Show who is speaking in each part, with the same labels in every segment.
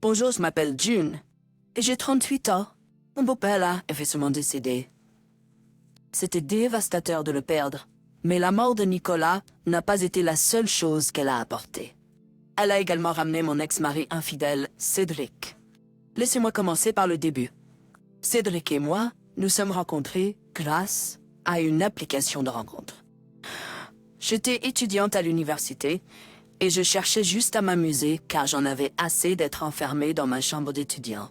Speaker 1: Bonjour, je m'appelle June et j'ai 38 ans. Mon beau-père là est récemment décédé. C'était dévastateur de le perdre, mais la mort de Nicolas n'a pas été la seule chose qu'elle a apportée. Elle a également ramené mon ex-mari infidèle, Cédric. Laissez-moi commencer par le début. Cédric et moi nous sommes rencontrés grâce à une application de rencontre. J'étais étudiante à l'université et je cherchais juste à m'amuser car j'en avais assez d'être enfermée dans ma chambre d'étudiant.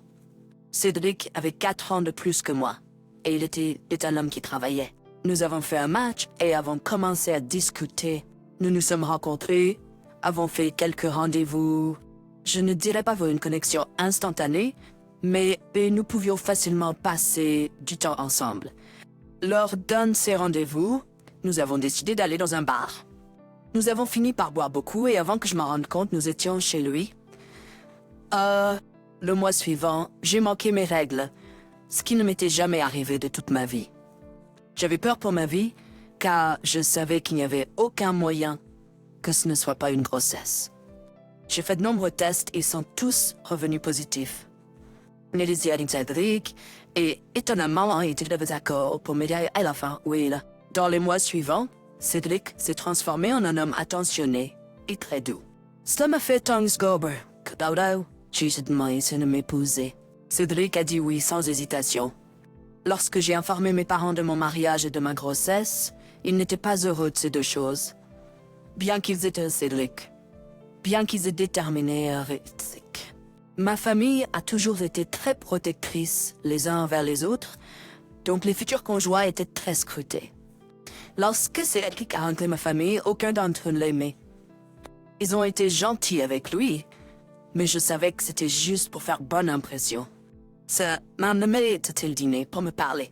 Speaker 1: Cédric avait 4 ans de plus que moi et il était un homme qui travaillait. Nous avons fait un match et avons commencé à discuter. Nous nous sommes rencontrés, avons fait quelques rendez-vous. Je ne dirais pas une connexion instantanée, mais nous pouvions facilement passer du temps ensemble. Lors d'un de ces rendez-vous, nous avons décidé d'aller dans un bar. Nous avons fini par boire beaucoup et avant que je m'en rende compte, nous étions chez lui. Le mois suivant, j'ai manqué mes règles, ce qui ne m'était jamais arrivé de toute ma vie. J'avais peur pour ma vie, car je savais qu'il n'y avait aucun moyen que ce ne soit pas une grossesse. J'ai fait de nombreux tests et ils sont tous revenus positifs. On est allé avec Cédric et étonnamment, il était d'accord pour m'aider à la fin, oui. Dans les mois suivants, Cédric s'est transformé en un homme attentionné et très doux. Cela m'a fait Gober, que Daudau, j'ai demandé de m'épouser. Cédric a dit oui sans hésitation. Lorsque j'ai informé mes parents de mon mariage et de ma grossesse, ils n'étaient pas heureux de ces deux choses. Bien qu'ils étaient Cédric, bien qu'ils aient déterminé Cédric. Ma famille a toujours été très protectrice les uns envers les autres, donc les futurs conjoints étaient très scrutés. Lorsque Cédric a rencontré ma famille, aucun d'entre eux ne l'aimait. Ils ont été gentils avec lui, mais je savais que c'était juste pour faire bonne impression. Ça m'a amené à le dîner pour me parler.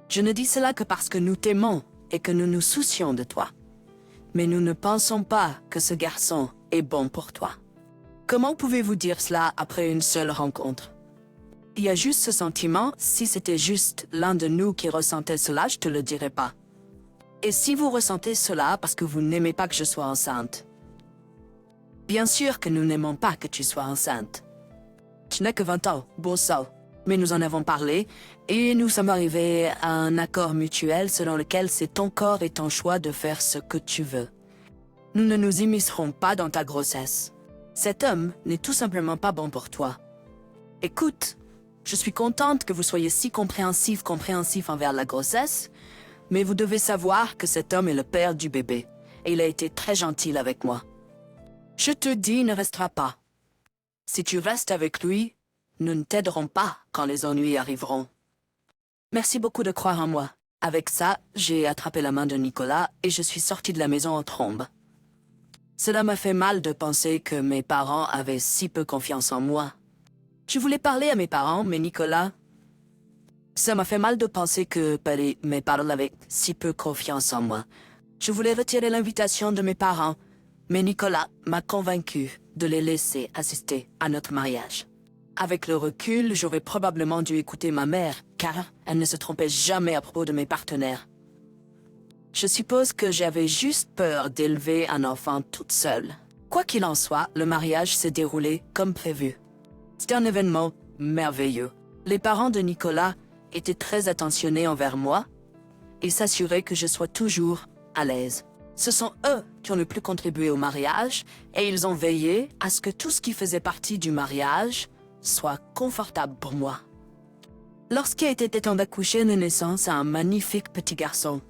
Speaker 1: Je ne dis cela que parce que nous t'aimons et que nous nous soucions de toi. Mais nous ne pensons pas que ce garçon est bon pour toi. Comment pouvez-vous dire cela après une seule rencontre? Il y a juste ce sentiment, si c'était juste l'un de nous qui ressentait cela, je te le dirais pas. Et si vous ressentez cela parce que vous n'aimez pas que je sois enceinte? Bien sûr que nous n'aimons pas que tu sois enceinte. Tu n'as que 20 ans, bon sang. Mais nous en avons parlé et nous sommes arrivés à un accord mutuel selon lequel c'est ton corps et ton choix de faire ce que tu veux. Nous ne nous immiscerons pas dans ta grossesse. Cet homme n'est tout simplement pas bon pour toi. Écoute, je suis contente que vous soyez si compréhensif envers la grossesse, mais vous devez savoir que cet homme est le père du bébé, et il a été très gentil avec moi. Je te dis, il ne restera pas. Si tu restes avec lui, nous ne t'aiderons pas quand les ennuis arriveront. Merci beaucoup de croire en moi. Avec ça, j'ai attrapé la main de Nicolas et je suis sortie de la maison en trombe. Cela m'a fait mal de penser que mes parents avaient si peu confiance en moi. Je voulais parler à mes parents, mais Nicolas... Ça m'a fait mal de penser que mes parents avaient si peu confiance en moi. Je voulais retirer l'invitation de mes parents, mais Nicolas m'a convaincu de les laisser assister à notre mariage. Avec le recul, j'aurais probablement dû écouter ma mère, car elle ne se trompait jamais à propos de mes partenaires. Je suppose que j'avais juste peur d'élever un enfant toute seule. Quoi qu'il en soit, le mariage s'est déroulé comme prévu. C'était un événement merveilleux. Les parents de Nicolas étaient très attentionnés envers moi et s'assuraient que je sois toujours à l'aise. Ce sont eux qui ont le plus contribué au mariage et ils ont veillé à ce que tout ce qui faisait partie du mariage soit confortable pour moi. Lorsqu'il était temps d'accoucher de naissance à un magnifique petit garçon,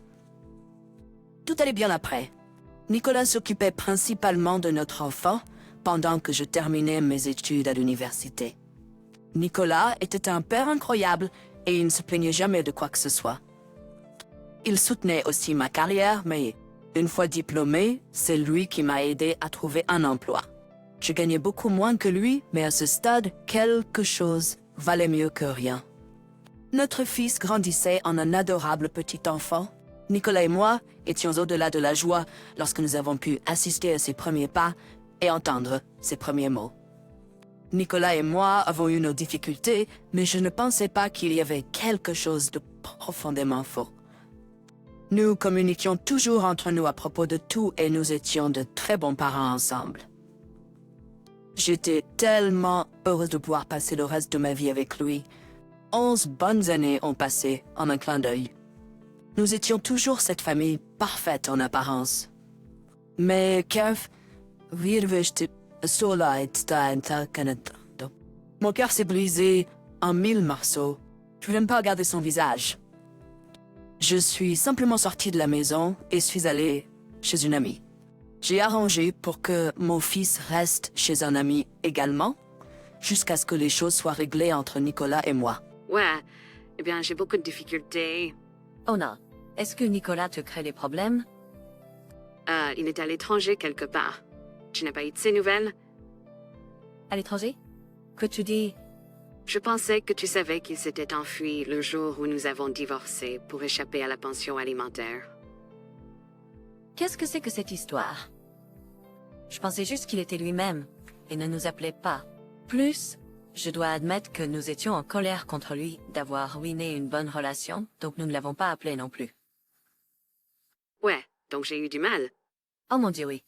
Speaker 1: tout allait bien après. Nicolas s'occupait principalement de notre enfant pendant que je terminais mes études à l'université. Nicolas était un père incroyable et il ne se plaignait jamais de quoi que ce soit. Il soutenait aussi ma carrière, mais une fois diplômé, c'est lui qui m'a aidé à trouver un emploi. Je gagnais beaucoup moins que lui, mais à ce stade, quelque chose valait mieux que rien. Notre fils grandissait en un adorable petit enfant. Nicolas et moi étions au-delà de la joie lorsque nous avons pu assister à ses premiers pas et entendre ses premiers mots. Nicolas et moi avons eu nos difficultés, mais je ne pensais pas qu'il y avait quelque chose de profondément faux. Nous communiquions toujours entre nous à propos de tout et nous étions de très bons parents ensemble. J'étais tellement heureuse de pouvoir passer le reste de ma vie avec lui. 11 bonnes années ont passé en un clin d'œil. Nous étions toujours cette famille parfaite en apparence. Mais Kev, mon cœur s'est brisé en 1000 morceaux. Je n'aime pas regarder son visage. Je suis simplement sortie de la maison et suis allée chez une amie. J'ai arrangé pour que mon fils reste chez un ami également, jusqu'à ce que les choses soient réglées entre Nicolas et moi.
Speaker 2: Ouais, eh bien, j'ai beaucoup de difficultés.
Speaker 3: Oh non, est-ce que Nicolas te crée des problèmes?
Speaker 2: Il est à l'étranger quelque part. Tu n'as pas eu de ses nouvelles?
Speaker 3: À l'étranger? Que tu dis?
Speaker 2: Je pensais que tu savais qu'il s'était enfui le jour où nous avons divorcé pour échapper à la pension alimentaire.
Speaker 3: Qu'est-ce que c'est que cette histoire? Je pensais juste qu'il était lui-même et ne nous appelait pas. Plus, je dois admettre que nous étions en colère contre lui d'avoir ruiné une bonne relation, donc nous ne l'avons pas appelé non plus.
Speaker 2: Ouais, donc j'ai eu du mal.
Speaker 3: Oh mon Dieu, oui.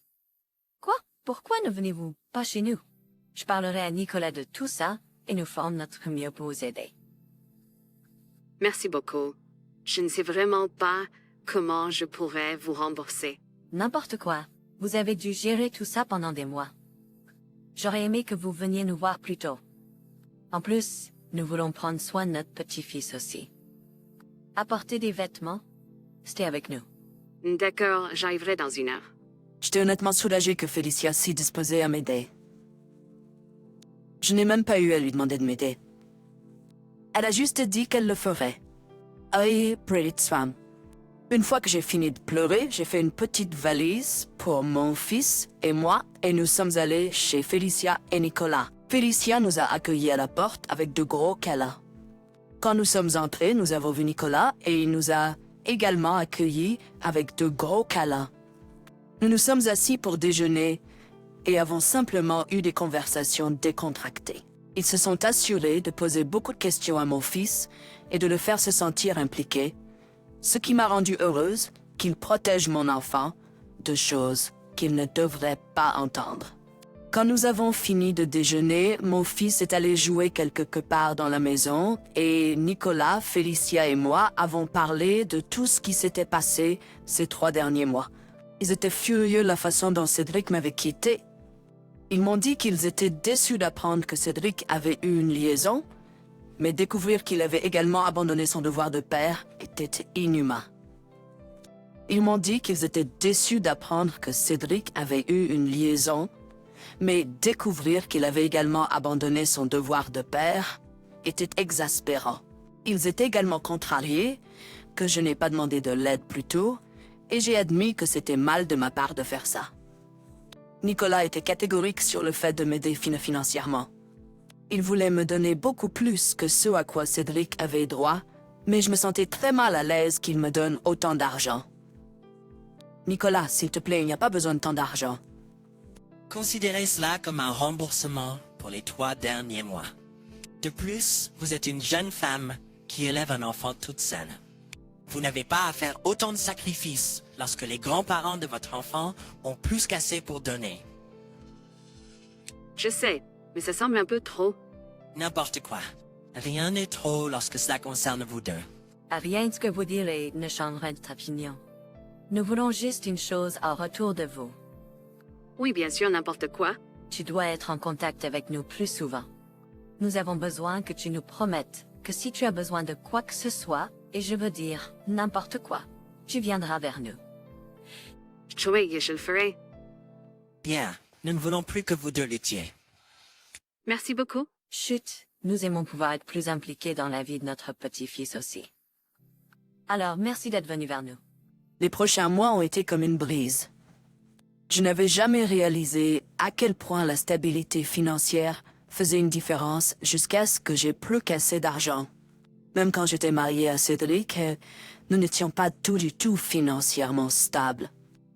Speaker 3: Quoi? Pourquoi ne venez-vous pas chez nous? Je parlerai à Nicolas de tout ça et nous ferons notre mieux pour vous aider.
Speaker 2: Merci beaucoup. Je ne sais vraiment pas comment je pourrais vous rembourser.
Speaker 3: N'importe quoi. Vous avez dû gérer tout ça pendant des mois. J'aurais aimé que vous veniez nous voir plus tôt. En plus, nous voulons prendre soin de notre petit-fils aussi. Apporter des vêtements, c'était avec nous.
Speaker 2: D'accord, j'arriverai dans 1 heure.
Speaker 1: J'étais honnêtement soulagée que Félicia s'y disposait à m'aider. Je n'ai même pas eu à lui demander de m'aider. Elle a juste dit qu'elle le ferait. Aïe, petite femme. Une fois que j'ai fini de pleurer, j'ai fait une petite valise pour mon fils et moi et nous sommes allés chez Félicia et Nicolas. Félicia nous a accueillis à la porte avec de gros câlins. Quand nous sommes entrés, nous avons vu Nicolas et il nous a également accueillis avec de gros câlins. Nous nous sommes assis pour déjeuner et avons simplement eu des conversations décontractées. Ils se sont assurés de poser beaucoup de questions à mon fils et de le faire se sentir impliqué, ce qui m'a rendue heureuse qu'il protège mon enfant de choses qu'il ne devrait pas entendre. Quand nous avons fini de déjeuner, mon fils est allé jouer quelque part dans la maison et Nicolas, Félicia et moi avons parlé de tout ce qui s'était passé ces 3 derniers mois. Ils étaient furieux de la façon dont Cédric m'avait quitté. Ils m'ont dit qu'ils étaient déçus d'apprendre que Cédric avait eu une liaison, mais découvrir qu'il avait également abandonné son devoir de père était inhumain. Ils m'ont dit qu'ils étaient déçus d'apprendre que Cédric avait eu une liaison, mais découvrir qu'il avait également abandonné son devoir de père était exaspérant. Ils étaient également contrariés que je n'ai pas demandé de l'aide plus tôt, et j'ai admis que c'était mal de ma part de faire ça. Nicolas était catégorique sur le fait de m'aider financièrement. Il voulait me donner beaucoup plus que ce à quoi Cédric avait droit, mais je me sentais très mal à l'aise qu'il me donne autant d'argent. Nicolas, s'il te plaît, il n'y a pas besoin de tant d'argent.
Speaker 4: Considérez cela comme un remboursement pour les 3 derniers mois. De plus, vous êtes une jeune femme qui élève un enfant toute seule. Vous n'avez pas à faire autant de sacrifices lorsque les grands-parents de votre enfant ont plus qu'assez pour donner.
Speaker 2: Je sais, mais ça semble un peu trop.
Speaker 4: N'importe quoi. Rien n'est trop lorsque cela concerne vous deux.
Speaker 3: Rien de ce que vous direz ne changera notre opinion. Nous voulons juste une chose en retour de vous.
Speaker 2: Oui, bien sûr, n'importe quoi.
Speaker 3: Tu dois être en contact avec nous plus souvent. Nous avons besoin que tu nous promettes que si tu as besoin de quoi que ce soit, et je veux dire n'importe quoi, tu viendras vers nous.
Speaker 2: Oui, je le ferai.
Speaker 4: Bien, nous ne voulons plus que vous deux luttiez.
Speaker 2: Merci beaucoup.
Speaker 3: Chut, nous aimons pouvoir être plus impliqués dans la vie de notre petit-fils aussi. Alors, merci d'être venu vers nous.
Speaker 1: Les prochains mois ont été comme une brise. Je n'avais jamais réalisé à quel point la stabilité financière faisait une différence jusqu'à ce que j'ai plus qu'assez d'argent. Même quand j'étais mariée à Cédric, nous n'étions pas du tout financièrement stables.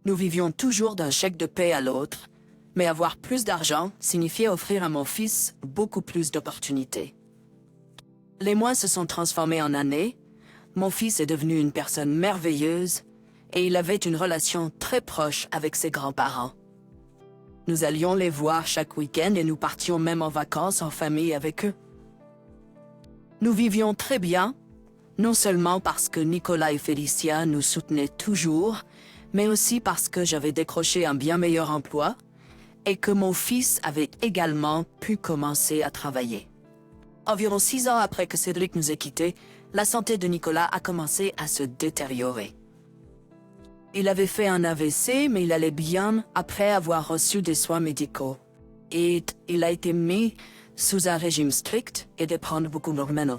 Speaker 1: Nous vivions toujours d'un chèque de paie à l'autre, mais avoir plus d'argent signifiait offrir à mon fils beaucoup plus d'opportunités. Les mois se sont transformés en années, mon fils est devenu une personne merveilleuse et il avait une relation très proche avec ses grands-parents. Nous allions les voir chaque week-end et nous partions même en vacances en famille avec eux. Nous vivions très bien, non seulement parce que Nicolas et Félicia nous soutenaient toujours, mais aussi parce que j'avais décroché un bien meilleur emploi et que mon fils avait également pu commencer à travailler. Environ 6 ans après que Cédric nous ait quittés, la santé de Nicolas a commencé à se détériorer. Il avait fait un AVC, mais il allait bien après avoir reçu des soins médicaux. Et il a été mis sous un régime strict et de prendre beaucoup d'hormones.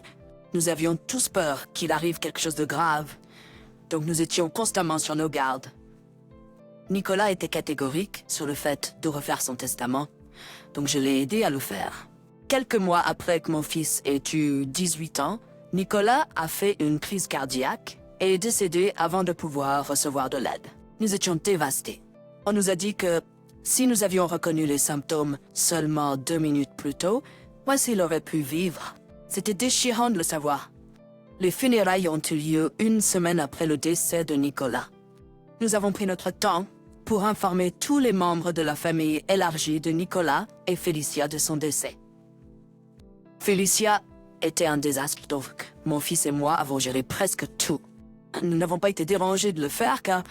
Speaker 1: Nous avions tous peur qu'il arrive quelque chose de grave, donc nous étions constamment sur nos gardes. Nicolas était catégorique sur le fait de refaire son testament, donc je l'ai aidé à le faire. Quelques mois après que mon fils ait eu 18 ans, Nicolas a fait une crise cardiaque et est décédé avant de pouvoir recevoir de l'aide. Nous étions dévastés. On nous a dit que si nous avions reconnu les symptômes seulement 2 minutes plus tôt, voici il aurait pu vivre. C'était déchirant de le savoir. Les funérailles ont eu lieu 1 semaine après le décès de Nicolas. Nous avons pris notre temps pour informer tous les membres de la famille élargie de Nicolas et Félicia de son décès. Félicia était un désastre, donc mon fils et moi avons géré presque tout. Nous n'avons pas été dérangés de le faire car,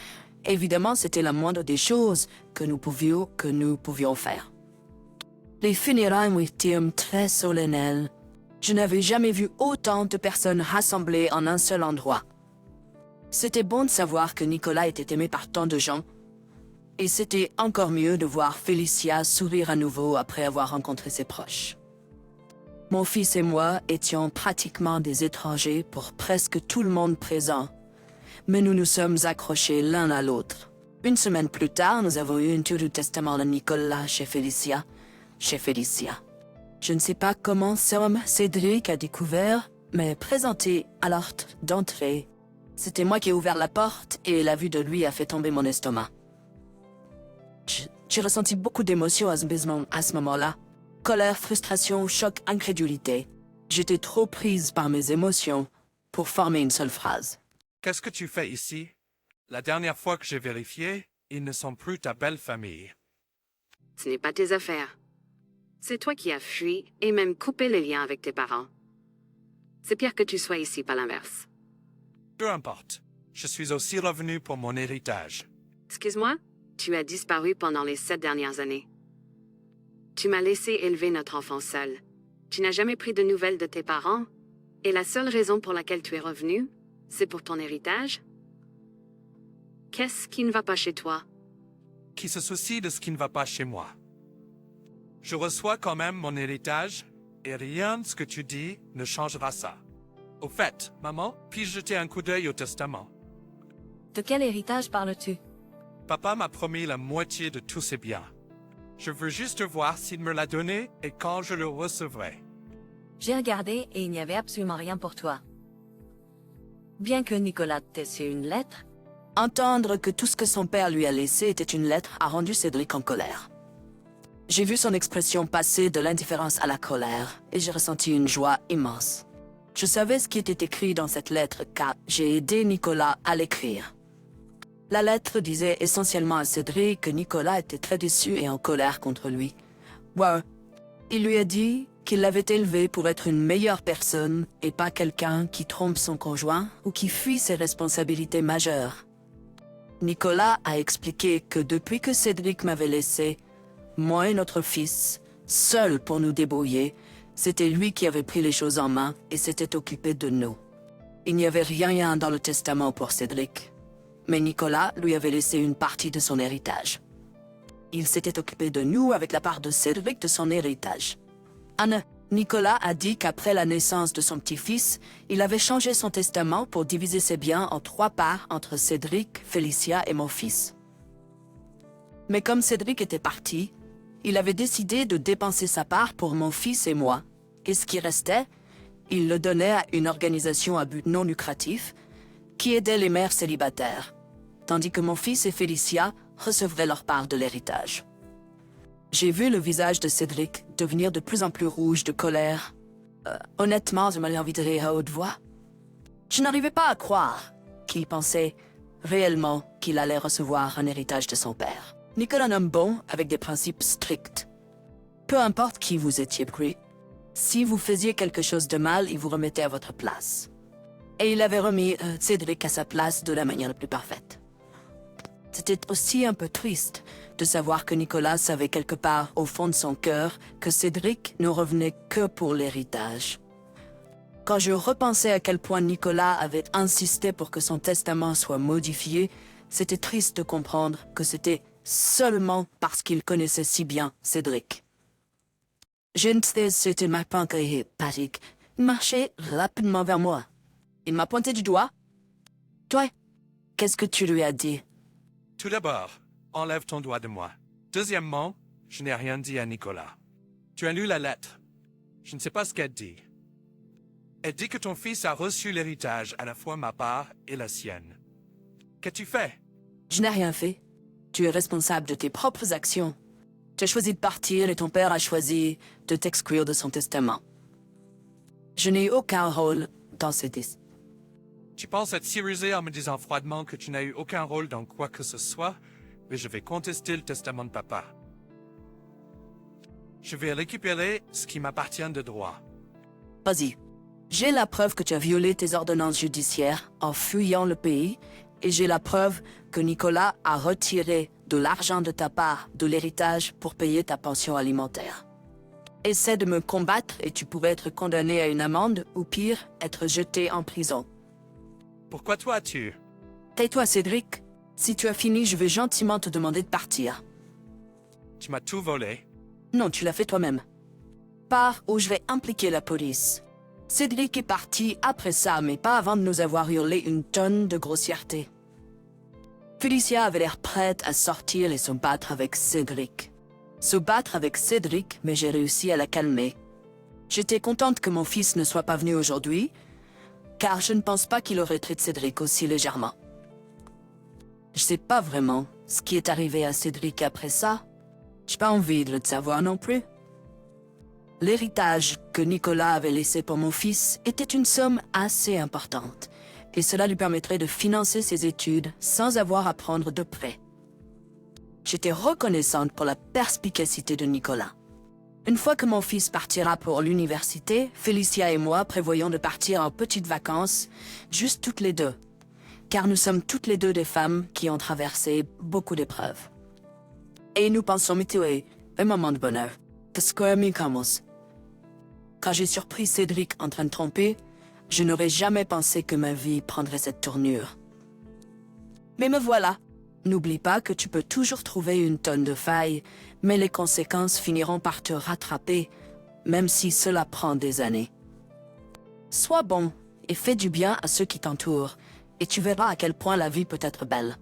Speaker 1: évidemment, c'était la moindre des choses que nous pouvions faire. Les funérailles ont été très solennelles. Je n'avais jamais vu autant de personnes rassemblées en un seul endroit. C'était bon de savoir que Nicolas était aimé par tant de gens, et c'était encore mieux de voir Félicia sourire à nouveau après avoir rencontré ses proches. Mon fils et moi étions pratiquement des étrangers pour presque tout le monde présent, mais nous nous sommes accrochés l'un à l'autre. 1 semaine plus tard, nous avons eu une tour du testament de Nicolas chez Félicia. Je ne sais pas comment Cédric a découvert, mais présenté à l'ordre d'entrée. C'était moi qui ai ouvert la porte et la vue de lui a fait tomber mon estomac. J'ai ressenti beaucoup d'émotions à ce moment-là. Colère, frustration, choc, incrédulité. J'étais trop prise par mes émotions pour former une seule phrase.
Speaker 5: Qu'est-ce que tu fais ici? La dernière fois que j'ai vérifié, ils ne sont plus ta belle famille.
Speaker 2: Ce n'est pas tes affaires. C'est toi qui as fui et même coupé les liens avec tes parents. C'est pire que tu sois ici, pas l'inverse.
Speaker 5: Peu importe. Je suis aussi revenu pour mon héritage.
Speaker 2: Excuse-moi, tu as disparu pendant les 7 dernières années. Tu m'as laissé élever notre enfant seul. Tu n'as jamais pris de nouvelles de tes parents, et la seule raison pour laquelle tu es revenu, c'est pour ton héritage? Qu'est-ce qui ne va pas chez toi?
Speaker 5: Qui se soucie de ce qui ne va pas chez moi. Je reçois quand même mon héritage, et rien de ce que tu dis ne changera ça. Au fait, maman, puis-je jeter un coup d'œil au testament?
Speaker 3: De quel héritage parles-tu?
Speaker 5: Papa m'a promis la moitié de tous ses biens. Je veux juste voir s'il me l'a donné et quand je le recevrai.
Speaker 3: J'ai regardé et il n'y avait absolument rien pour toi. Bien que Nicolas t'ait laissé une lettre,
Speaker 1: Entendre que tout ce que son père lui a laissé était une lettre a rendu Cédric en colère. J'ai vu son expression passer de l'indifférence à la colère et j'ai ressenti une joie immense. Je savais ce qui était écrit dans cette lettre car j'ai aidé Nicolas à l'écrire. La lettre disait essentiellement à Cédric que Nicolas était très déçu et en colère contre lui. Ouais, il lui a dit qu'il l'avait élevé pour être une meilleure personne et pas quelqu'un qui trompe son conjoint ou qui fuit ses responsabilités majeures. Nicolas a expliqué que depuis que Cédric m'avait laissé, moi et notre fils, seuls pour nous débrouiller, c'était lui qui avait pris les choses en main et s'était occupé de nous. Il n'y avait rien dans le testament pour Cédric. Mais Nicolas lui avait laissé une partie de son héritage. Il s'était occupé de nous avec la part de Cédric de son héritage. Nicolas a dit qu'après la naissance de son petit-fils, il avait changé son testament pour diviser ses biens en 3 parts entre Cédric, Félicia et mon fils. Mais comme Cédric était parti, il avait décidé de dépenser sa part pour mon fils et moi, et ce qui restait, il le donnait à une organisation à but non lucratif qui aidait les mères célibataires, tandis que mon fils et Félicia recevraient leur part de l'héritage. J'ai vu le visage de Cédric devenir de plus en plus rouge de colère. Honnêtement, je m'allais envie de rire à haute voix. Je n'arrivais pas à croire qu'il pensait réellement qu'il allait recevoir un héritage de son père. Nicolas, un homme bon avec des principes stricts. Peu importe qui vous étiez pris, si vous faisiez quelque chose de mal, il vous remettait à votre place. Et il avait remis Cédric à sa place de la manière la plus parfaite. C'était aussi un peu triste de savoir que Nicolas savait quelque part au fond de son cœur que Cédric ne revenait que pour l'héritage. Quand je repensais à quel point Nicolas avait insisté pour que son testament soit modifié, c'était triste de comprendre que c'était seulement parce qu'il connaissait si bien Cédric. Je ne sais si c'était ma panquée, Patrick. Il marchait rapidement vers moi. Il m'a pointé du doigt. Toi, qu'est-ce que tu lui as dit?
Speaker 5: Tout d'abord, enlève ton doigt de moi. Deuxièmement, je n'ai rien dit à Nicolas. Tu as lu la lettre. Je ne sais pas ce qu'elle dit. Elle dit que ton fils a reçu l'héritage, à la fois ma part et la sienne. Qu'as-tu fait?
Speaker 1: Je n'ai rien fait. Tu es responsable de tes propres actions. Tu as choisi de partir et ton père a choisi de t'exclure de son testament. Je n'ai aucun rôle dans ces décisions.
Speaker 5: Tu penses être si rusé en me disant froidement que tu n'as eu aucun rôle dans quoi que ce soit, mais je vais contester le testament de papa. Je vais récupérer ce qui m'appartient de droit.
Speaker 1: Vas-y. J'ai la preuve que tu as violé tes ordonnances judiciaires en fuyant le pays, et j'ai la preuve que Nicolas a retiré de l'argent de ta part de l'héritage pour payer ta pension alimentaire. Essaie de me combattre et tu pourrais être condamné à une amende ou pire, être jeté en prison.
Speaker 5: Pourquoi toi, tu...
Speaker 1: Tais-toi, Cédric. Si tu as fini, je vais gentiment te demander de partir.
Speaker 5: Tu m'as tout volé.
Speaker 1: Non, tu l'as fait toi-même. Pars ou je vais impliquer la police. Cédric est parti après ça, mais pas avant de nous avoir hurlé une tonne de grossièreté. Félicia avait l'air prête à sortir et se battre avec Cédric. Se battre avec Cédric, mais j'ai réussi à la calmer. J'étais contente que mon fils ne soit pas venu aujourd'hui, car je ne pense pas qu'il aurait traité Cédric aussi légèrement. Je sais pas vraiment ce qui est arrivé à Cédric après ça. J'ai pas envie de le savoir non plus. L'héritage que Nicolas avait laissé pour mon fils était une somme assez importante, et cela lui permettrait de financer ses études sans avoir à prendre de prêt. J'étais reconnaissante pour la perspicacité de Nicolas. Une fois que mon fils partira pour l'université, Félicia et moi prévoyons de partir en petites vacances, juste toutes les deux, car nous sommes toutes les deux des femmes qui ont traversé beaucoup d'épreuves. Et nous pensons mutuer un moment de bonheur. Quand j'ai surpris Cédric en train de tromper, je n'aurais jamais pensé que ma vie prendrait cette tournure. Mais me voilà. N'oublie pas que tu peux toujours trouver une tonne de failles, mais les conséquences finiront par te rattraper, même si cela prend des années. Sois bon et fais du bien à ceux qui t'entourent, et tu verras à quel point la vie peut être belle.